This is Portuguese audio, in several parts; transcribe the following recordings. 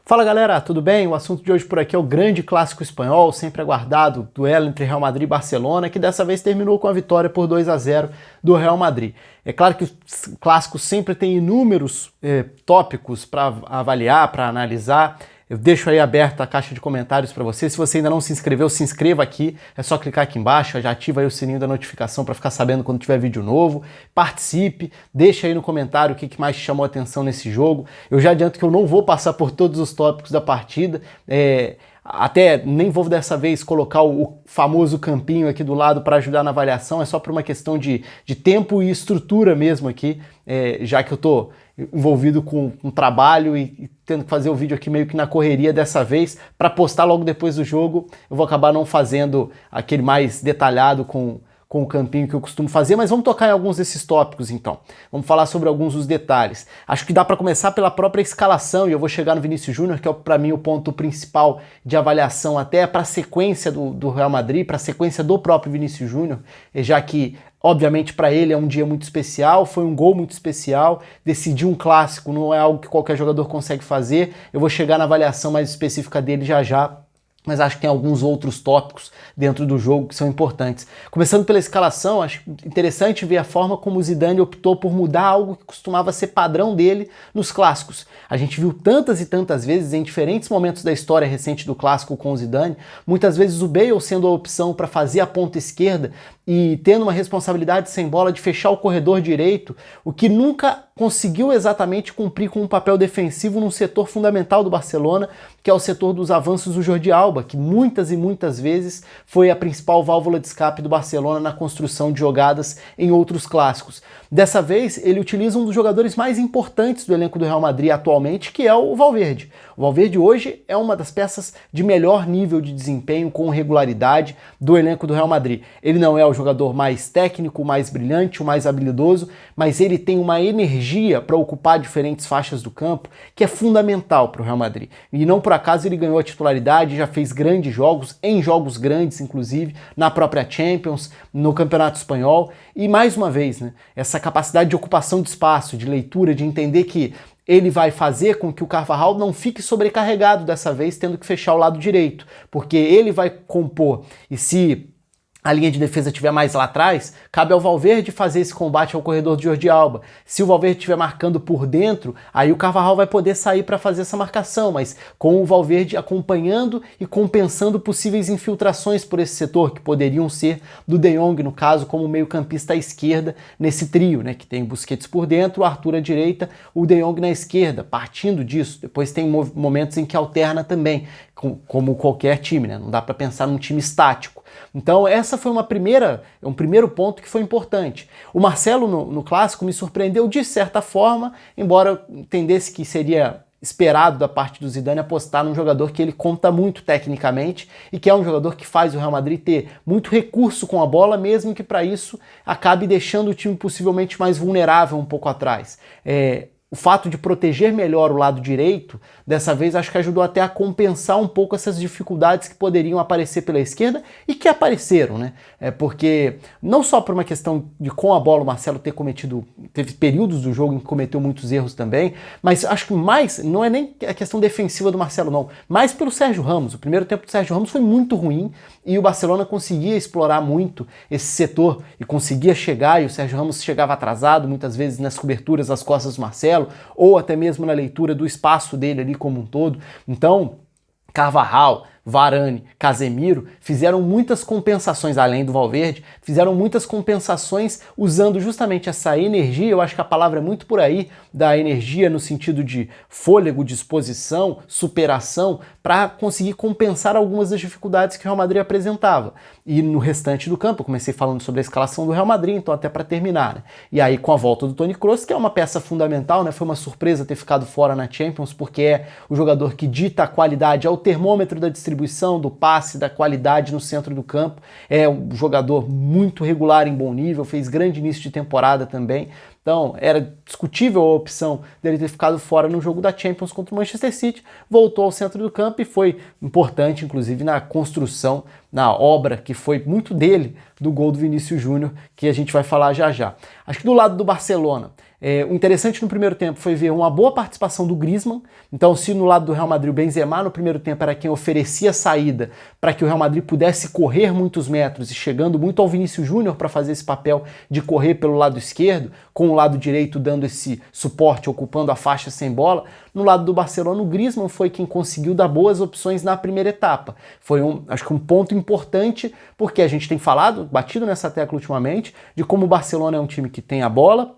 Fala galera, tudo bem? O assunto de hoje por aqui é o grande clássico espanhol, sempre aguardado duelo entre Real Madrid e Barcelona, que dessa vez terminou com a vitória por 2-0 do Real Madrid. É claro que o clássico sempre tem inúmeros tópicos para avaliar, para analisar. Eu deixo aí aberta a caixa de comentários para você. Se você ainda não se inscreveu, se inscreva aqui. É só clicar aqui embaixo, já ativa aí o sininho da notificação para ficar sabendo quando tiver vídeo novo. Participe, deixa aí no comentário o que mais te chamou a atenção nesse jogo. Eu já adianto que eu não vou passar por todos os tópicos da partida. Até nem vou dessa vez colocar o famoso campinho aqui do lado para ajudar na avaliação. É só por uma questão de tempo e estrutura mesmo aqui, já que eu tô envolvido com trabalho e tendo que fazer o vídeo aqui meio que na correria dessa vez, para postar logo depois do jogo. Eu vou acabar não fazendo aquele mais detalhado com o campinho que eu costumo fazer, mas vamos tocar em alguns desses tópicos então. Vamos falar sobre alguns dos detalhes. Acho que dá para começar pela própria escalação, e eu vou chegar no Vinícius Júnior, que é para mim o ponto principal de avaliação até para a sequência do Real Madrid, para a sequência do próprio Vinícius Júnior, já que obviamente para ele é um dia muito especial, foi um gol muito especial, decidir um clássico não é algo que qualquer jogador consegue fazer. Eu vou chegar na avaliação mais específica dele já, mas acho que tem alguns outros tópicos dentro do jogo que são importantes. Começando pela escalação, acho interessante ver a forma como o Zidane optou por mudar algo que costumava ser padrão dele nos clássicos. A gente viu tantas e tantas vezes em diferentes momentos da história recente do clássico com o Zidane, muitas vezes o Bale sendo a opção para fazer a ponta esquerda e tendo uma responsabilidade sem bola de fechar o corredor direito, o que nunca conseguiu exatamente cumprir com um papel defensivo num setor fundamental do Barcelona, que é o setor dos avanços do Jordi Alba, que muitas e muitas vezes foi a principal válvula de escape do Barcelona na construção de jogadas em outros clássicos. Dessa vez, ele utiliza um dos jogadores mais importantes do elenco do Real Madrid atualmente, que é o Valverde. O Valverde hoje é uma das peças de melhor nível de desempenho com regularidade do elenco do Real Madrid. Ele não é o jogador mais técnico, mais brilhante, o mais habilidoso, mas ele tem uma energia para ocupar diferentes faixas do campo que é fundamental para o Real Madrid. E não por acaso ele ganhou a titularidade, já fez grandes jogos, em jogos grandes inclusive, na própria Champions, no Campeonato Espanhol. E mais uma vez, né, essa capacidade de ocupação de espaço, de leitura, de entender que ele vai fazer com que o Carvajal não fique sobrecarregado dessa vez, tendo que fechar o lado direito, porque ele vai compor, e se a linha de defesa estiver mais lá atrás, cabe ao Valverde fazer esse combate ao corredor de Jordi Alba. Se o Valverde estiver marcando por dentro, aí o Carvajal vai poder sair para fazer essa marcação, mas com o Valverde acompanhando e compensando possíveis infiltrações por esse setor, que poderiam ser do De Jong, no caso, como meio-campista à esquerda nesse trio, né, que tem Busquets por dentro, o Arthur à direita, o De Jong na esquerda. Partindo disso, depois tem momentos em que alterna também, como qualquer time, né? Não dá para pensar num time estático. Então essa foi um primeiro ponto que foi importante. O Marcelo no clássico me surpreendeu de certa forma, embora eu entendesse que seria esperado da parte do Zidane apostar num jogador que ele conta muito tecnicamente e que é um jogador que faz o Real Madrid ter muito recurso com a bola, mesmo que para isso acabe deixando o time possivelmente mais vulnerável um pouco atrás. O fato de proteger melhor o lado direito, dessa vez acho que ajudou até a compensar um pouco essas dificuldades que poderiam aparecer pela esquerda e que apareceram, né? Porque não só por uma questão de com a bola o Marcelo teve períodos do jogo em que cometeu muitos erros também, mas acho que mais, não é nem a questão defensiva do Marcelo não, mais pelo Sérgio Ramos. O primeiro tempo do Sérgio Ramos foi muito ruim e o Barcelona conseguia explorar muito esse setor e conseguia chegar, e o Sérgio Ramos chegava atrasado muitas vezes nas coberturas às costas do Marcelo, ou até mesmo na leitura do espaço dele ali como um todo. Então, Carvajal, Varane, Casemiro fizeram muitas compensações, além do Valverde, fizeram muitas compensações usando justamente essa energia. Eu acho que a palavra é muito por aí, da energia no sentido de fôlego, disposição, superação, para conseguir compensar algumas das dificuldades que o Real Madrid apresentava. E no restante do campo, eu comecei falando sobre a escalação do Real Madrid, então até para terminar, né? E aí com a volta do Toni Kroos, que é uma peça fundamental, né? Foi uma surpresa ter ficado fora na Champions, porque é o jogador que dita a qualidade, é o termômetro da distribuição, do passe, da qualidade no centro do campo. É um jogador muito regular em bom nível, fez grande início de temporada também. Então era discutível a opção dele ter ficado fora no jogo da Champions contra o Manchester City, voltou ao centro do campo e foi importante, inclusive, na construção, na obra que foi muito dele, do gol do Vinícius Júnior, que a gente vai falar já já. Acho que do lado do Barcelona, o interessante no primeiro tempo foi ver uma boa participação do Griezmann. Então, se no lado do Real Madrid o Benzema no primeiro tempo era quem oferecia saída para que o Real Madrid pudesse correr muitos metros e chegando muito ao Vinícius Júnior para fazer esse papel de correr pelo lado esquerdo, com o lado direito dando esse suporte, ocupando a faixa sem bola, no lado do Barcelona o Griezmann foi quem conseguiu dar boas opções na primeira etapa. Foi acho que um ponto importante, porque a gente tem batido nessa tecla ultimamente, de como o Barcelona é um time que tem a bola,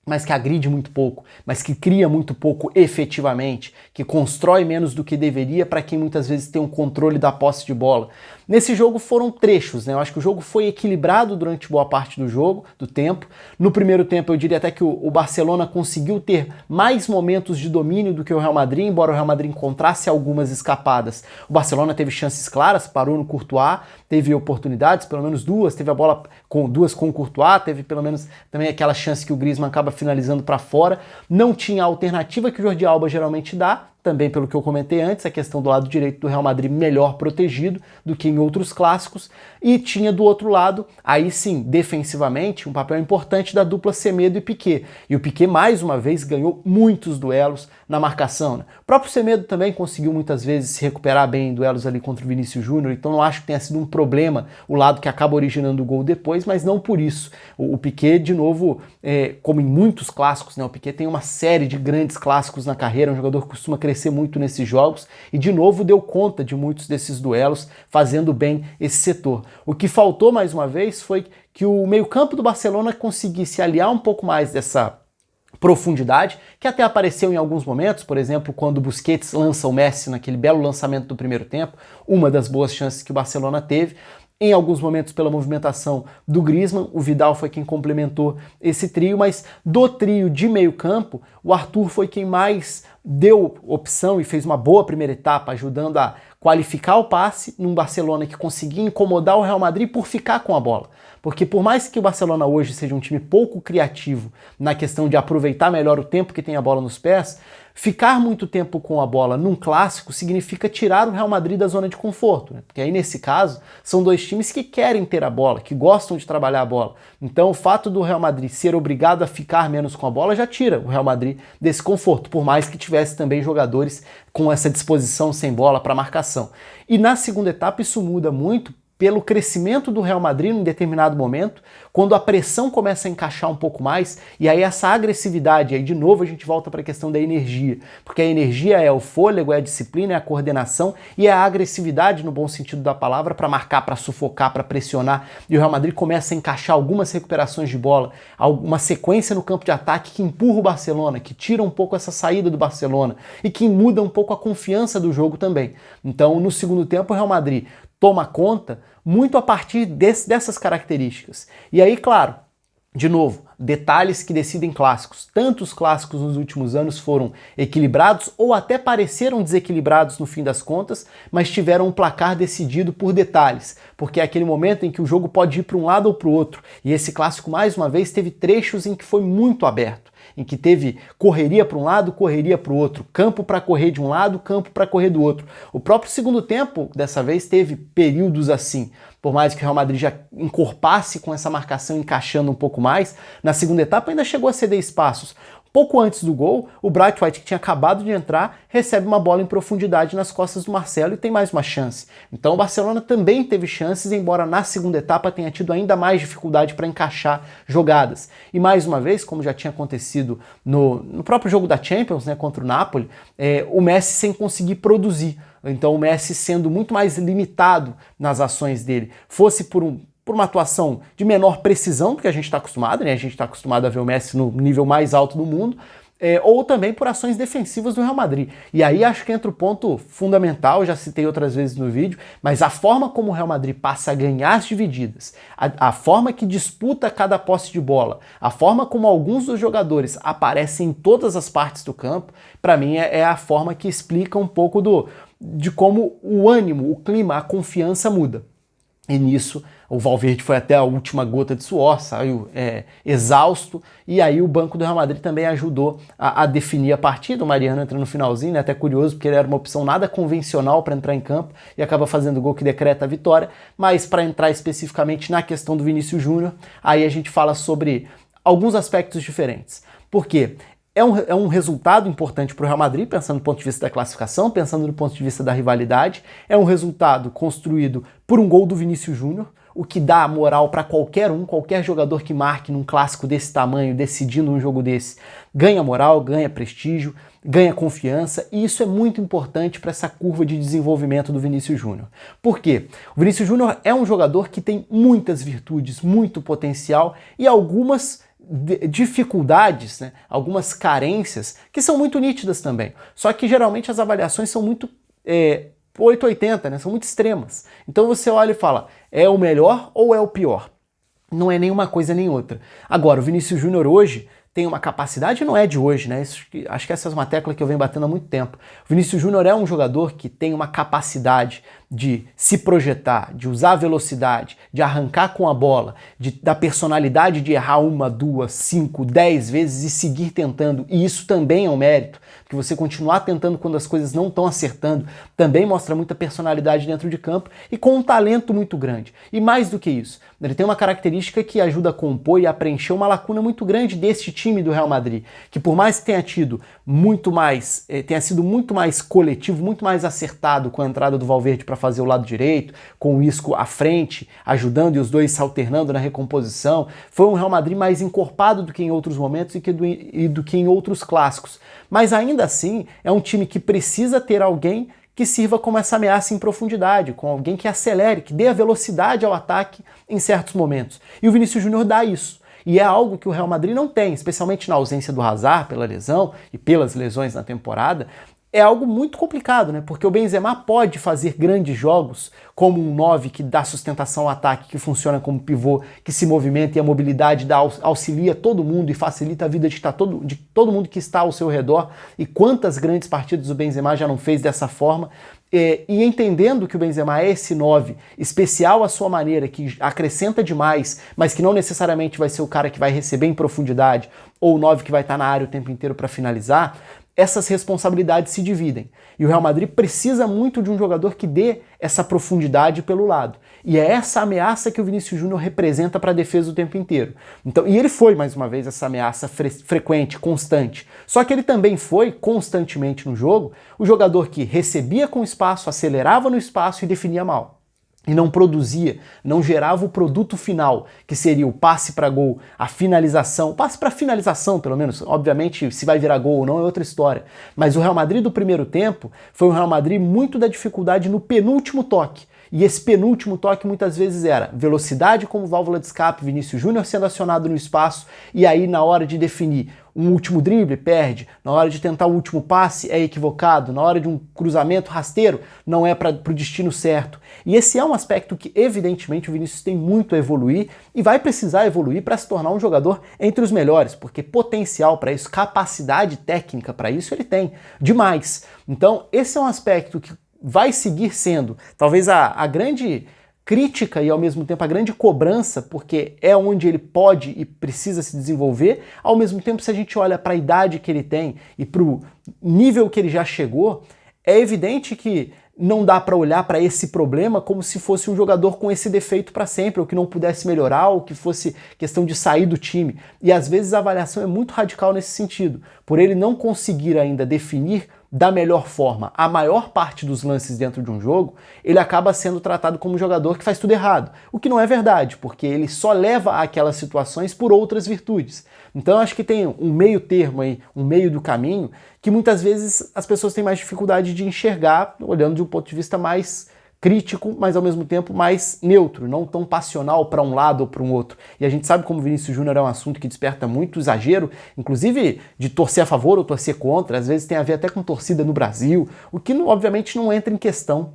mas que agride muito pouco, mas que cria muito pouco efetivamente, que constrói menos do que deveria para quem muitas vezes tem um controle da posse de bola. Nesse jogo foram trechos, né? Eu acho que o jogo foi equilibrado durante boa parte do tempo. No primeiro tempo eu diria até que o Barcelona conseguiu ter mais momentos de domínio do que o Real Madrid, embora o Real Madrid encontrasse algumas escapadas. O Barcelona teve chances claras, parou no Courtois, teve oportunidades, pelo menos duas, teve a bola com duas com o Courtois, teve pelo menos também aquela chance que o Griezmann acaba finalizando para fora. Não tinha a alternativa que o Jordi Alba geralmente dá, também pelo que eu comentei antes, a questão do lado direito do Real Madrid melhor protegido do que em outros clássicos, e tinha do outro lado, aí sim, defensivamente, um papel importante da dupla Semedo e Piqué. E o Piqué, mais uma vez, ganhou muitos duelos na marcação, né? O próprio Semedo também conseguiu muitas vezes se recuperar bem em duelos ali contra o Vinícius Júnior, então não acho que tenha sido um problema o lado que acaba originando o gol depois, mas não por isso. O Piqué, de novo, como em muitos clássicos, né? O Piqué tem uma série de grandes clássicos na carreira, um jogador que costuma crescer muito nesses jogos e de novo deu conta de muitos desses duelos, fazendo bem esse setor. O que faltou mais uma vez foi que o meio-campo do Barcelona conseguisse aliar um pouco mais dessa profundidade, que até apareceu em alguns momentos, por exemplo, quando o Busquets lança o Messi naquele belo lançamento do primeiro tempo, uma das boas chances que o Barcelona teve. Em alguns momentos pela movimentação do Griezmann, o Vidal foi quem complementou esse trio, mas do trio de meio campo, o Arthur foi quem mais deu opção e fez uma boa primeira etapa, ajudando a qualificar o passe num Barcelona que conseguia incomodar o Real Madrid por ficar com a bola. Porque por mais que o Barcelona hoje seja um time pouco criativo na questão de aproveitar melhor o tempo que tem a bola nos pés, ficar muito tempo com a bola num clássico significa tirar o Real Madrid da zona de conforto, né? Porque aí nesse caso são dois times que querem ter a bola, que gostam de trabalhar a bola. Então o fato do Real Madrid ser obrigado a ficar menos com a bola já tira o Real Madrid desse conforto, por mais que tivesse também jogadores com essa disposição sem bola para marcação. E na segunda etapa isso muda muito pelo crescimento do Real Madrid em determinado momento, quando a pressão começa a encaixar um pouco mais, e aí essa agressividade, aí de novo a gente volta para a questão da energia, porque a energia é o fôlego, é a disciplina, é a coordenação, e é a agressividade, no bom sentido da palavra, para marcar, para sufocar, para pressionar, e o Real Madrid começa a encaixar algumas recuperações de bola, uma sequência no campo de ataque que empurra o Barcelona, que tira um pouco essa saída do Barcelona, e que muda um pouco a confiança do jogo também. Então, no segundo tempo, o Real Madrid toma conta muito a partir dessas características. E aí, claro, de novo, detalhes que decidem clássicos. Tantos clássicos nos últimos anos foram equilibrados ou até pareceram desequilibrados no fim das contas, mas tiveram um placar decidido por detalhes, porque é aquele momento em que o jogo pode ir para um lado ou para o outro. E esse clássico, mais uma vez, teve trechos em que foi muito aberto, em que teve correria para um lado, correria para o outro, campo para correr de um lado, campo para correr do outro. O próprio segundo tempo, dessa vez, teve períodos assim. Por mais que o Real Madrid já encorpasse com essa marcação encaixando um pouco mais, na segunda etapa ainda chegou a ceder espaços. Pouco antes do gol, o Braithwaite, que tinha acabado de entrar, recebe uma bola em profundidade nas costas do Marcelo e tem mais uma chance. Então o Barcelona também teve chances, embora na segunda etapa tenha tido ainda mais dificuldade para encaixar jogadas. E mais uma vez, como já tinha acontecido no próprio jogo da Champions, né, contra o Napoli, o Messi sem conseguir produzir. Então o Messi sendo muito mais limitado nas ações dele. Fosse por uma atuação de menor precisão, porque a gente está acostumado, né? A gente está acostumado a ver o Messi no nível mais alto do mundo, ou também por ações defensivas do Real Madrid. E aí acho que entra o ponto fundamental, já citei outras vezes no vídeo, mas a forma como o Real Madrid passa a ganhar as divididas, a forma que disputa cada posse de bola, a forma como alguns dos jogadores aparecem em todas as partes do campo, para mim é a forma que explica um pouco de como o ânimo, o clima, a confiança muda. E nisso o Valverde foi até a última gota de suor, saiu exausto, e aí o banco do Real Madrid também ajudou a definir a partida. O Mariano entra no finalzinho, né? Até curioso, porque ele era uma opção nada convencional para entrar em campo e acaba fazendo o gol que decreta a vitória. Mas para entrar especificamente na questão do Vinícius Júnior, aí a gente fala sobre alguns aspectos diferentes. Por quê? É um resultado importante para o Real Madrid, pensando do ponto de vista da classificação, pensando do ponto de vista da rivalidade. É um resultado construído por um gol do Vinícius Júnior, o que dá moral para qualquer jogador que marque num clássico desse tamanho, decidindo um jogo desse, ganha moral, ganha prestígio, ganha confiança, e isso é muito importante para essa curva de desenvolvimento do Vinícius Júnior. Por quê? O Vinícius Júnior é um jogador que tem muitas virtudes, muito potencial e algumas dificuldades, né, algumas carências que são muito nítidas também. Só que geralmente as avaliações são muito 880, né, são muito extremas. Então você olha e fala, é o melhor ou é o pior? Não é nenhuma coisa nem outra. Agora, o Vinícius Júnior hoje tem uma capacidade, não é de hoje, né? Acho que essa é uma tecla que eu venho batendo há muito tempo. O Vinícius Júnior é um jogador que tem uma capacidade de se projetar, de usar a velocidade, de arrancar com a bola, da personalidade de errar 1, 2, 5, 10 vezes e seguir tentando. E isso também é um mérito, porque você continuar tentando quando as coisas não estão acertando também mostra muita personalidade dentro de campo e com um talento muito grande. E mais do que isso, ele tem uma característica que ajuda a compor e a preencher uma lacuna muito grande deste time do Real Madrid, que por mais que tenha sido muito mais coletivo, muito mais acertado com a entrada do Valverde para fazer o lado direito, com o Isco à frente, ajudando e os dois se alternando na recomposição, foi um Real Madrid mais encorpado do que em outros momentos e do que em outros clássicos. Mas ainda assim, é um time que precisa ter alguém que sirva como essa ameaça em profundidade, com alguém que acelere, que dê a velocidade ao ataque em certos momentos. E o Vinícius Júnior dá isso. E é algo que o Real Madrid não tem, especialmente na ausência do Hazard pela lesão e pelas lesões na temporada. É algo muito complicado, né? Porque o Benzema pode fazer grandes jogos como um 9 que dá sustentação ao ataque, que funciona como pivô, que se movimenta e a mobilidade auxilia todo mundo e facilita a vida de todo mundo que está ao seu redor. E quantas grandes partidas o Benzema já não fez dessa forma. E entendendo que o Benzema é esse 9 especial à sua maneira, que acrescenta demais, mas que não necessariamente vai ser o cara que vai receber em profundidade ou o 9 que vai estar na área o tempo inteiro para finalizar, essas responsabilidades se dividem. E o Real Madrid precisa muito de um jogador que dê essa profundidade pelo lado. E é essa ameaça que o Vinícius Júnior representa para a defesa o tempo inteiro. Então, e ele foi, mais uma vez, essa ameaça frequente, constante. Só que ele também foi, constantemente no jogo, o jogador que recebia com espaço, acelerava no espaço e definia mal. E não produzia, não gerava o produto final, que seria o passe para gol, a finalização, o passe para finalização, pelo menos. Obviamente, se vai virar gol ou não é outra história. Mas o Real Madrid do primeiro tempo foi um Real Madrid muito da dificuldade no penúltimo toque. E esse penúltimo toque muitas vezes era velocidade como válvula de escape, Vinícius Júnior sendo acionado no espaço, e aí na hora de definir um último drible, perde, na hora de tentar o último passe é equivocado, na hora de um cruzamento rasteiro não é para o destino certo. E esse é um aspecto que evidentemente o Vinícius tem muito a evoluir e vai precisar evoluir para se tornar um jogador entre os melhores, porque potencial para isso, capacidade técnica para isso ele tem, demais. Então esse é um aspecto que vai seguir sendo talvez a grande crítica e ao mesmo tempo a grande cobrança, porque é onde ele pode e precisa se desenvolver. Ao mesmo tempo, se a gente olha para a idade que ele tem e para o nível que ele já chegou, é evidente que não dá para olhar para esse problema como se fosse um jogador com esse defeito para sempre, ou que não pudesse melhorar, ou que fosse questão de sair do time. E às vezes a avaliação é muito radical nesse sentido, por ele não conseguir ainda definir da melhor forma a maior parte dos lances dentro de um jogo, ele acaba sendo tratado como um jogador que faz tudo errado. O que não é verdade, porque ele só leva àquelas situações por outras virtudes. Então eu acho que tem um meio termo aí, um meio do caminho, que muitas vezes as pessoas têm mais dificuldade de enxergar, olhando de um ponto de vista mais crítico, mas ao mesmo tempo mais neutro, não tão passional para um lado ou para um outro. E a gente sabe como o Vinícius Júnior é um assunto que desperta muito exagero, inclusive de torcer a favor ou torcer contra, às vezes tem a ver até com torcida no Brasil, o que obviamente não entra em questão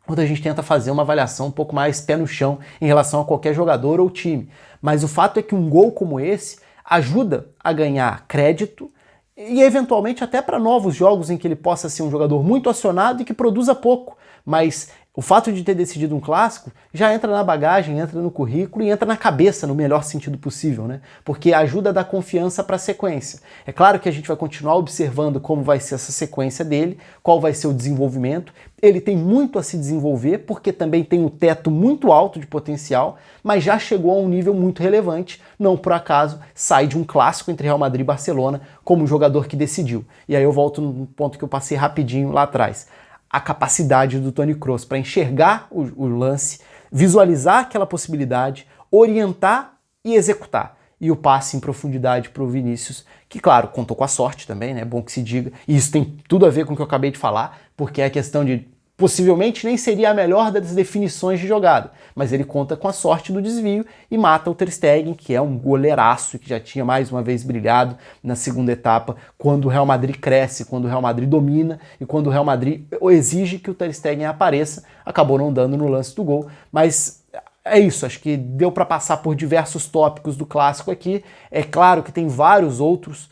quando a gente tenta fazer uma avaliação um pouco mais pé no chão em relação a qualquer jogador ou time. Mas o fato é que um gol como esse ajuda a ganhar crédito e eventualmente até para novos jogos em que ele possa ser um jogador muito acionado e que produza pouco, mas O fato de ter decidido um clássico já entra na bagagem, entra no currículo e entra na cabeça no melhor sentido possível, né? Porque ajuda a dar confiança para a sequência. É claro que a gente vai continuar observando como vai ser essa sequência dele, qual vai ser o desenvolvimento. Ele tem muito a se desenvolver, porque também tem um teto muito alto de potencial, mas já chegou a um nível muito relevante. Não por acaso sai de um clássico entre Real Madrid e Barcelona como jogador que decidiu. E aí eu volto no ponto que eu passei rapidinho lá atrás. A capacidade do Toni Kroos para enxergar o lance, visualizar aquela possibilidade, orientar e executar. E o passe em profundidade para o Vinícius, que claro, contou com a sorte também, né? Bom que se diga. E isso tem tudo a ver com o que eu acabei de falar, porque é a questão de possivelmente nem seria a melhor das definições de jogada, mas ele conta com a sorte do desvio e mata o Ter Stegen, que é um goleiraço que já tinha mais uma vez brilhado na segunda etapa, quando o Real Madrid cresce, quando o Real Madrid domina e quando o Real Madrid exige que o Ter Stegen apareça. Acabou não dando no lance do gol, mas é isso, acho que deu para passar por diversos tópicos do clássico aqui. É claro que tem vários outros,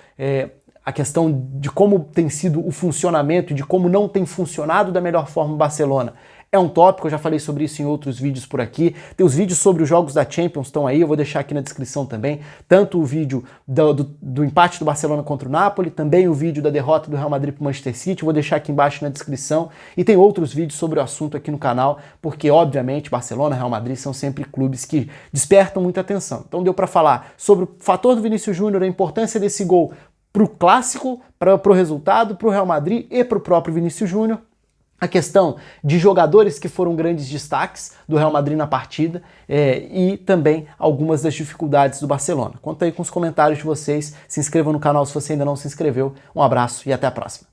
a questão de como tem sido o funcionamento e de como não tem funcionado da melhor forma o Barcelona é um tópico, eu já falei sobre isso em outros vídeos por aqui. Tem os vídeos sobre os jogos da Champions, estão aí, eu vou deixar aqui na descrição também, tanto o vídeo do empate do Barcelona contra o Napoli, também o vídeo da derrota do Real Madrid para o Manchester City, vou deixar aqui embaixo na descrição, e tem outros vídeos sobre o assunto aqui no canal, porque obviamente Barcelona e Real Madrid são sempre clubes que despertam muita atenção. Então deu para falar sobre o fator do Vinícius Júnior, a importância desse gol para o clássico, para o resultado, para o Real Madrid e para o próprio Vinícius Júnior. A questão de jogadores que foram grandes destaques do Real Madrid na partida e também algumas das dificuldades do Barcelona. Conta aí com os comentários de vocês, se inscreva no canal se você ainda não se inscreveu. Um abraço e até a próxima.